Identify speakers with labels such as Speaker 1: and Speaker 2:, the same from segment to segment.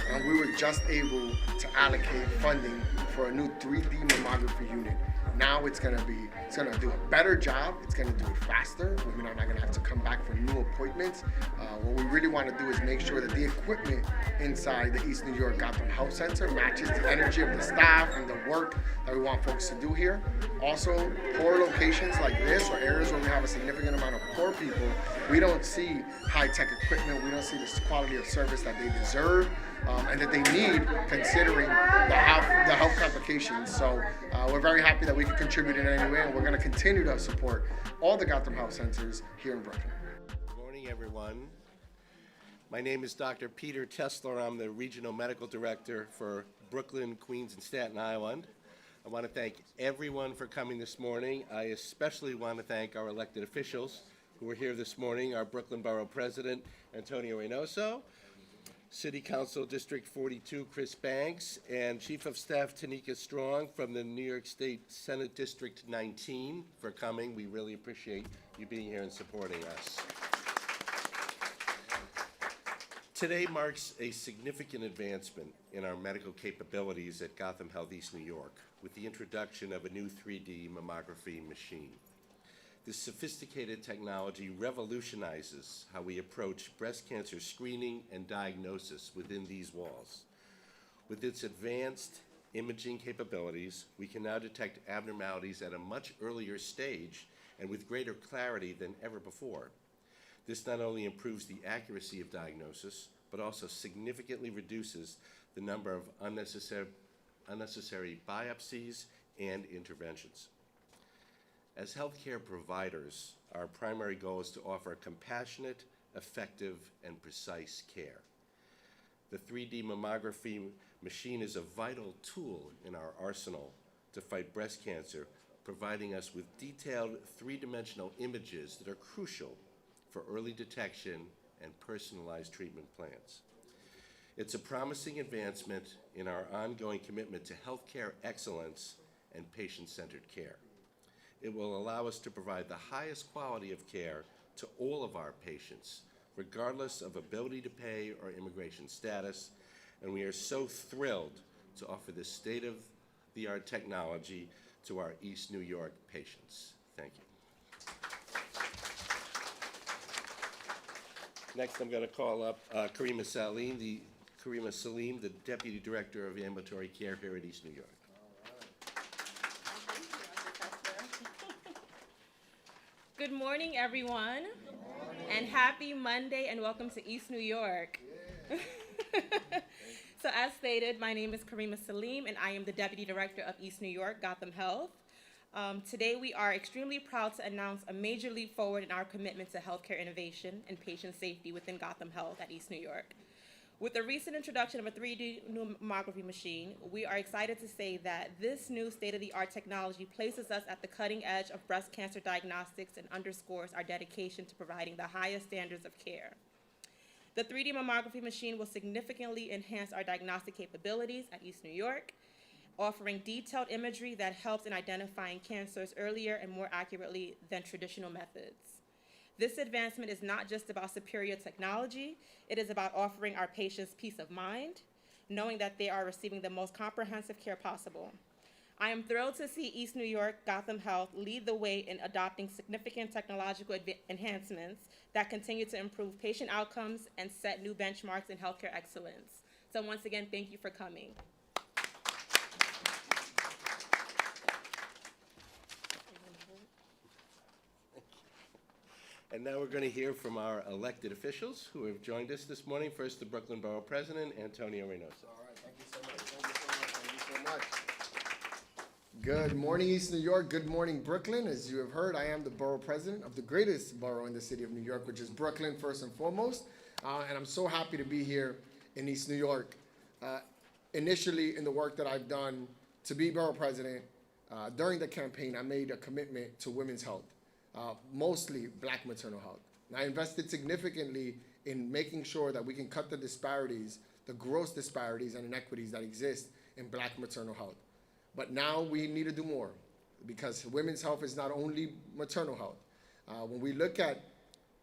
Speaker 1: and we were just able to allocate funding for a new 3D mammography unit. Now it's gonna do a better job. It's gonna do it faster. Women are not gonna have to come back for new appointments. What we really want to do is make sure that the equipment inside the East New York Gotham Health Center matches the energy of the staff and the work that we want folks to do here. Also, poor locations like this, or areas where we have a significant amount of poor people, we don't see high-tech equipment. We don't see the quality of service that they deserve and that they need, considering the health complications. So we're very happy that we can contribute in any way, and we're going to continue to support all the Gotham Health Centers here in Brooklyn.
Speaker 2: Good morning, everyone. My name is Dr. Peter Tessler. I'm the Regional Medical Director for Brooklyn, Queens, and Staten Island. I want to thank everyone for coming this morning. I especially want to thank our elected officials who are here this morning, our Brooklyn Borough President Antonio Reynoso, City Council District 42 Chris Banks, and Chief of Staff Tanika Strong from the New York State Senate District 19 for coming. We really appreciate you being here and supporting us. Today marks a significant advancement in our medical capabilities at Gotham Health East New York with the introduction of a new 3D mammography machine. This sophisticated technology revolutionizes how we approach breast cancer screening and diagnosis within these walls. With its advanced imaging capabilities, we can now detect abnormalities at a much earlier stage and with greater clarity than ever before. This not only improves the accuracy of diagnosis, but also significantly reduces the number of unnecessary biopsies and interventions. As healthcare providers, our primary goal is to offer compassionate, effective, and precise care. The 3D mammography machine is a vital tool in our arsenal to fight breast cancer, providing us with detailed three-dimensional images that are crucial for early detection and personalized treatment plans. It's a promising advancement in our ongoing commitment to healthcare excellence and patient-centered care. It will allow us to provide the highest quality of care to all of our patients, regardless of ability to pay or immigration status, and we are so thrilled to offer this state-of-the-art technology to our East New York patients. Thank you. Next, I'm going to call up Karima Salim, the Deputy Director of Ambulatory Care here at East New York.
Speaker 3: Good morning, everyone. Good morning. And happy Monday, and welcome to East New York. Yeah. So as stated, my name is Karima Salim, and I am the Deputy Director of East New York, Gotham Health. Today, we are extremely proud to announce a major leap forward in our commitment to healthcare innovation and patient safety within Gotham Health at East New York. With the recent introduction of a 3D mammography machine, we are excited to say that this new state-of-the-art technology places us at the cutting edge of breast cancer diagnostics and underscores our dedication to providing the highest standards of care. The 3D mammography machine will significantly enhance our diagnostic capabilities at East New York, offering detailed imagery that helps in identifying cancers earlier and more accurately than traditional methods. This advancement is not just about superior technology, it is about offering our patients peace of mind, knowing that they are receiving the most comprehensive care possible. I am thrilled to see East New York Gotham Health lead the way in adopting significant technological enhancements that continue to improve patient outcomes and set new benchmarks in healthcare excellence. So once again, thank you for coming.
Speaker 2: And now we're going to hear from our elected officials who have joined us this morning. First, the Brooklyn Borough President, Antonio Reynoso.
Speaker 1: All right, thank you so much. Thank you so much. Good morning, East New York. Good morning, Brooklyn. As you have heard, I am the Borough President of the greatest borough in the city of New York, which is Brooklyn, first and foremost. And I'm so happy to be here in East New York. Initially, in the work that I've done to be Borough President, during the campaign, I made a commitment to women's health. Mostly black maternal health. And I invested significantly in making sure that we can cut the disparities, the gross disparities and inequities that exist in black maternal health. But now we need to do more because women's health is not only maternal health. When we look at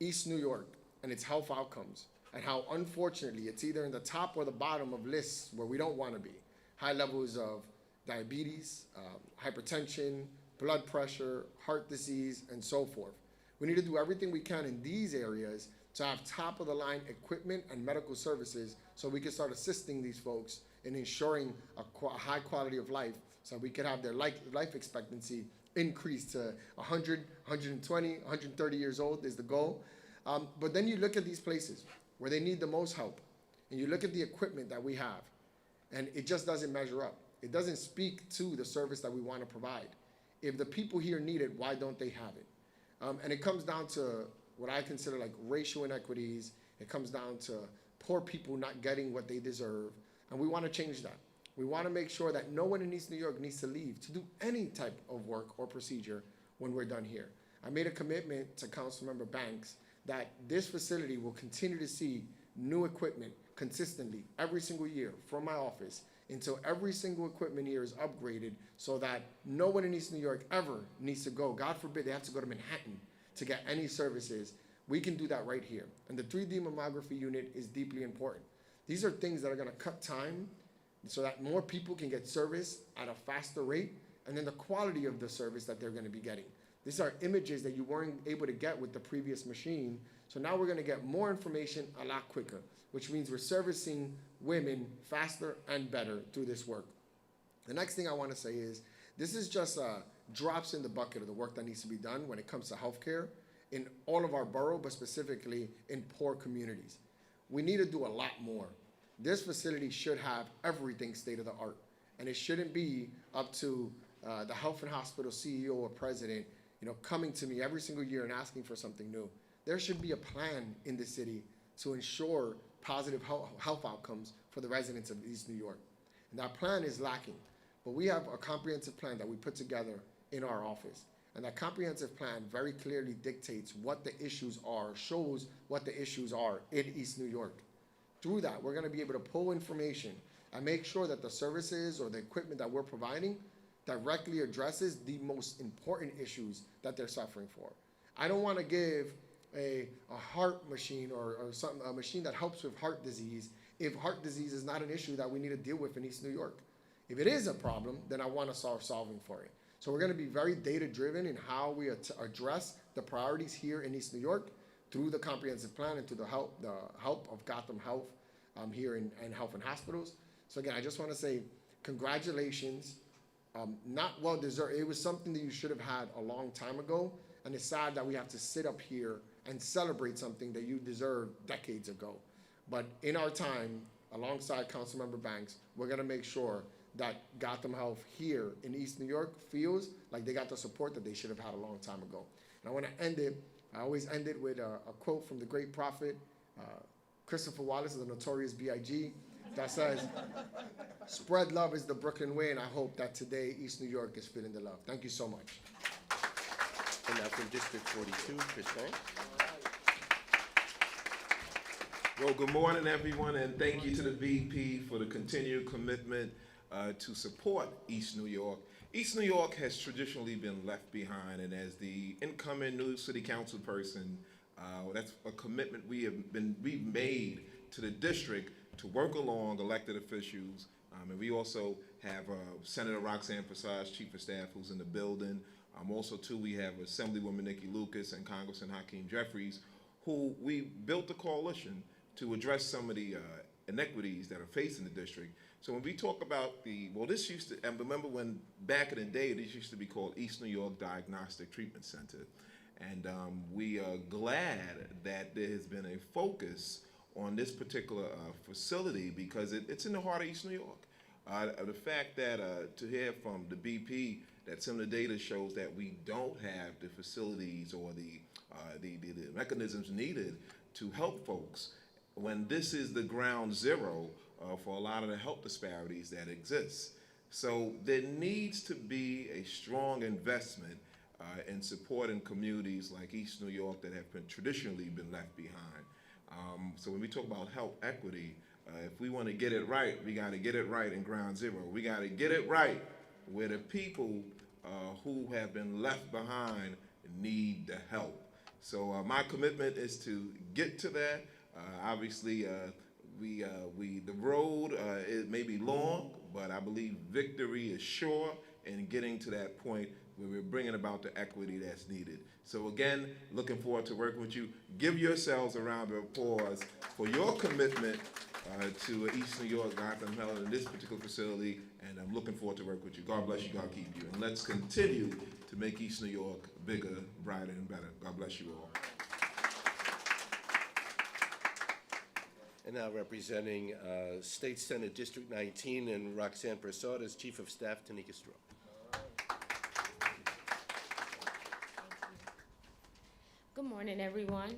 Speaker 1: East New York and its health outcomes, and how unfortunately it's either in the top or the bottom of lists where we don't want to be. High levels of diabetes, hypertension, blood pressure, heart disease, and so forth. We need to do everything we can in these areas to have top of the line equipment and medical services so we can start assisting these folks in ensuring a high quality of life so we can have their life expectancy increase to 100, 120, 130 years old is the goal. But then you look at these places where they need the most help, and you look at the equipment that we have, and it just doesn't measure up. It doesn't speak to the service that we want to provide. If the people here need it, why don't they have it? And it comes down to what I consider like racial inequities. It comes down to poor people not getting what they deserve, and we want to change that. We want to make sure that no one in East New York needs to leave to do any type of work or procedure when we're done here. I made a commitment to Councilmember Banks that this facility will continue to see new equipment consistently every single year from my office until every single equipment here is upgraded so that no one in East New York ever needs to go. God forbid they have to go to Manhattan to get any services. We can do that right here. And the 3D mammography unit is deeply important. These are things that are going to cut time so that more people can get service at a faster rate, and then the quality of the service that they're going to be getting. These are images that you weren't able to get with the previous machine. So now we're going to get more information a lot quicker, which means we're servicing women faster and better through this work. The next thing I want to say is this is just drops in the bucket of the work that needs to be done when it comes to healthcare in all of our borough, but specifically in poor communities. We need to do a lot more. This facility should have everything state of the art, and it shouldn't be up to the Health+Hospitals CEO or president, coming to me every single year and asking for something new. There should be a plan in the city to ensure positive health outcomes for the residents of East New York. And that plan is lacking, but we have a comprehensive plan that we put together in our office. And that comprehensive plan very clearly dictates what the issues are, shows what the issues are in East New York. Through that, we're going to be able to pull information and make sure that the services or the equipment that we're providing directly addresses the most important issues that they're suffering for. I don't want to give a heart machine or a machine that helps with heart disease if heart disease is not an issue that we need to deal with in East New York. If it is a problem, then I want to start solving for it. So we're going to be very data-driven in how we address the priorities here in East New York through the comprehensive plan and through the help of Gotham Health here in Health+Hospitals. So again, I just want to say congratulations. Not well deserved. It was something that you should have had a long time ago, and it's sad that we have to sit up here and celebrate something that you deserved decades ago. But in our time, alongside Councilmember Banks, we're going to make sure that Gotham Health here in East New York feels like they got the support that they should have had a long time ago. And I want to end it, I always end it with a quote from the great prophet, Christopher Wallace, the notorious B.I.G., that says, spread love is the Brooklyn way, and I hope that today East New York is feeling the love. Thank you so much.
Speaker 2: And now from District 42, Chris Banks.
Speaker 4: Well, good morning, everyone, and thank you to the VP for the continued commitment to support East New York. East New York has traditionally been left behind, and as the incoming new city council person, that's a commitment we've made to the district to work along elected officials. And we also have Senator Roxanne Passage, Chief of Staff, who's in the building. Also, too, we have Assemblywoman Nikki Lucas and Congressman Hakeem Jeffries, who we built a coalition to address some of the inequities that are facing the district. So when we talk about this used to, and remember when back in the day, this used to be called East New York Diagnostic Treatment Center. And we are glad that there has been a focus on this particular facility because it's in the heart of East New York. The fact that to hear from the BP that some of the data shows that we don't have the facilities or the mechanisms needed to help folks when this is the ground zero for a lot of the health disparities that exist. So there needs to be a strong investment in supporting communities like East New York that have traditionally been left behind. So when we talk about health equity, if we want to get it right, we got to get it right in ground zero. We got to get it right where the people who have been left behind need the help. So my commitment is to get to that. Obviously, the road it may be long, but I believe victory is sure in getting to that point where we're bringing about the equity that's needed. So again, looking forward to working with you. Give yourselves a round of applause for your commitment to East New York Gotham Health in this particular facility, and I'm looking forward to working with you. God bless you, God keep you, and let's continue to make East New York bigger, brighter, and better. God bless you all.
Speaker 2: And now representing State Senate District 19 and Roxanne Persaud as Chief of Staff, Tanika Stroh.
Speaker 5: Good morning, everyone.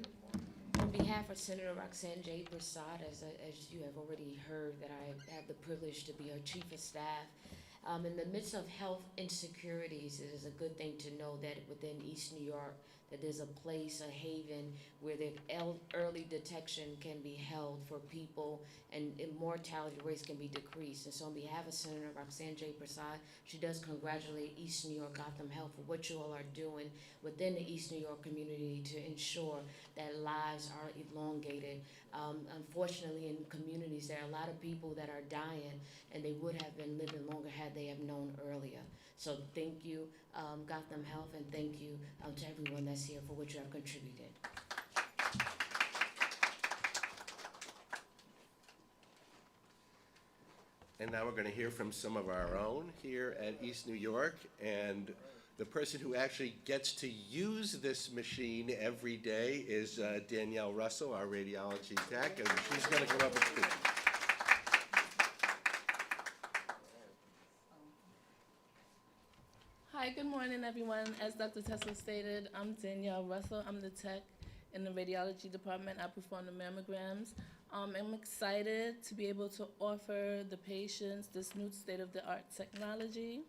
Speaker 5: On behalf of Senator Roxanne J. Persaud, as you have already heard, that I have the privilege to be her Chief of Staff. In the midst of health insecurities, it is a good thing to know that within East New York, that there's a place, a haven, where the early detection can be held for people and mortality rates can be decreased. And so on behalf of Senator Roxanne J. Persaud, she does congratulate East New York Gotham Health for what you all are doing within the East New York community to ensure that lives are elongated. Unfortunately, in communities, there are a lot of people that are dying, and they would have been living longer had they have known earlier. So thank you, Gotham Health, and thank you to everyone that's here for what you have contributed.
Speaker 2: And now we're going to hear from some of our own here at East New York, and the person who actually gets to use this machine every day is Danielle Russell, our radiology tech, and she's going to come up and speak.
Speaker 6: Hi, good morning, everyone. As Dr. Tesla stated, I'm Danielle Russell. I'm the tech in the radiology department. I perform the mammograms. I'm excited to be able to offer the patients this new state-of-the-art technology.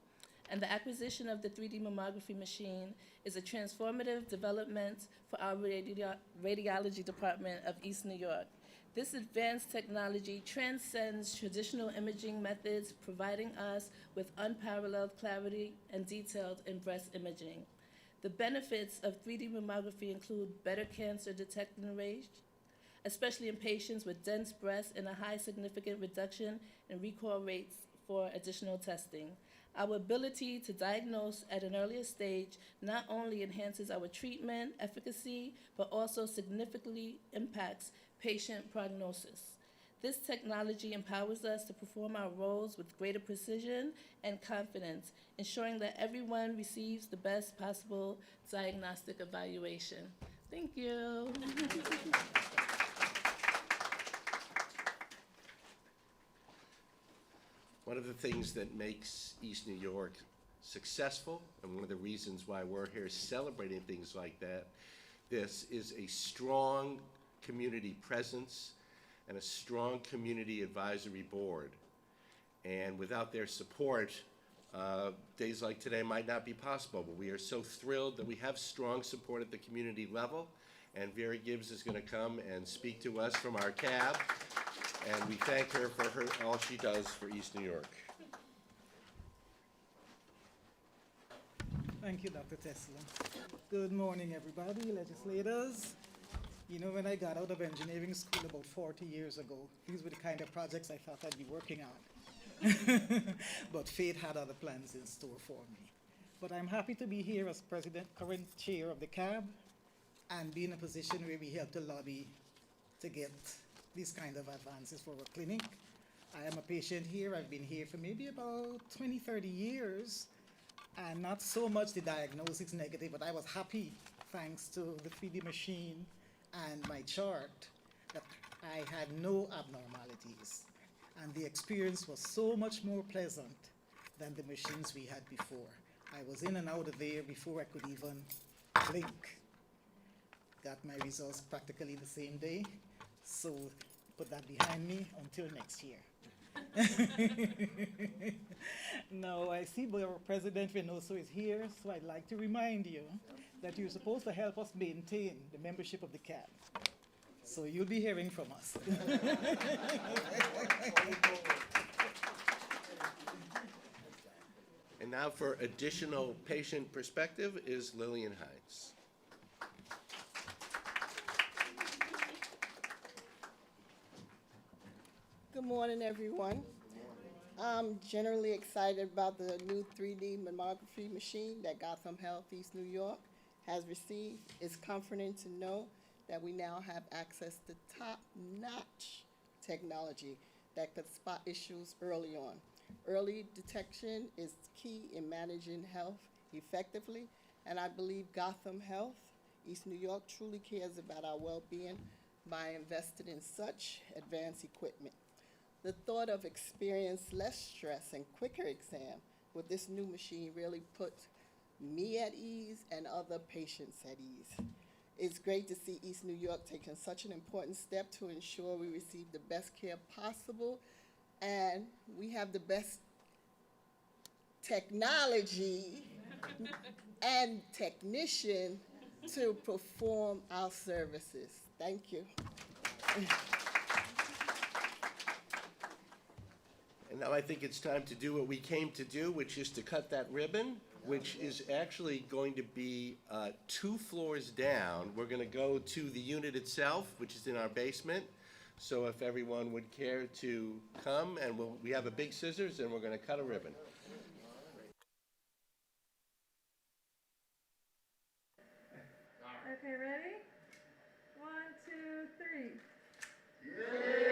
Speaker 6: And the acquisition of the 3D mammography machine is a transformative development for our radiology department of East New York. This advanced technology transcends traditional imaging methods, providing us with unparalleled clarity and detail in breast imaging. The benefits of 3D mammography include better cancer detection rate, especially in patients with dense breasts, and a high significant reduction in recall rates for additional testing. Our ability to diagnose at an earlier stage not only enhances our treatment efficacy, but also significantly impacts patient prognosis. This technology empowers us to perform our roles with greater precision and confidence, ensuring that everyone receives the best possible diagnostic evaluation. Thank you.
Speaker 2: One of the things that makes East New York successful, and one of the reasons why we're here celebrating things like that, this is a strong community presence and a strong community advisory board. And without their support, days like today might not be possible, but we are so thrilled that we have strong support at the community level. And Vera Gibbs is going to come and speak to us from our cab. And we thank her for all she does for East New York.
Speaker 7: Thank you, Dr. Tesla. Good morning, everybody, legislators. You know, when I got out of engineering school about 40 years ago, these were the kind of projects I thought I'd be working on. But fate had other plans in store for me. But I'm happy to be here as current chair of the CAB, and be in a position where we help to lobby to get these kind of advances for our clinic. I am a patient here. I've been here for maybe about 20, 30 years. And not so much the diagnosis negative, but I was happy, thanks to the 3D machine and my chart, that I had no abnormalities. And the experience was so much more pleasant than the machines we had before. I was in and out of there before I could even blink. Got my results practically the same day. So put that behind me until next year. Now, I see Borough President Reynoso is here, so I'd like to remind you that you're supposed to help us maintain the membership of the CAB. So you'll be hearing from us.
Speaker 2: And now for additional patient perspective is Lillian Hines.
Speaker 8: everyone. I'm generally excited about the new 3D mammography machine that Gotham Health, East New York, has received. It's comforting to know that we now have access to top-notch technology that could spot issues early on. Early detection is key in managing health effectively, and I believe Gotham Health, East New York, truly cares about our well-being by investing in such advanced equipment. The thought of experience less stress and quicker exam with this new machine really puts me at ease and other patients at ease. It's great to see East New York taking such an important step to ensure we receive the best care possible, and we have the best technology and technician to perform our services. Thank you.
Speaker 2: And now I think it's time to do what we came to do, which is to cut that ribbon, which is actually going to be 2 floors down. We're going to go to the unit itself, which is in our basement. So if everyone would care to come, and we have a big scissors, and we're going to cut a ribbon.
Speaker 9: Okay, ready? 1, 2, 3.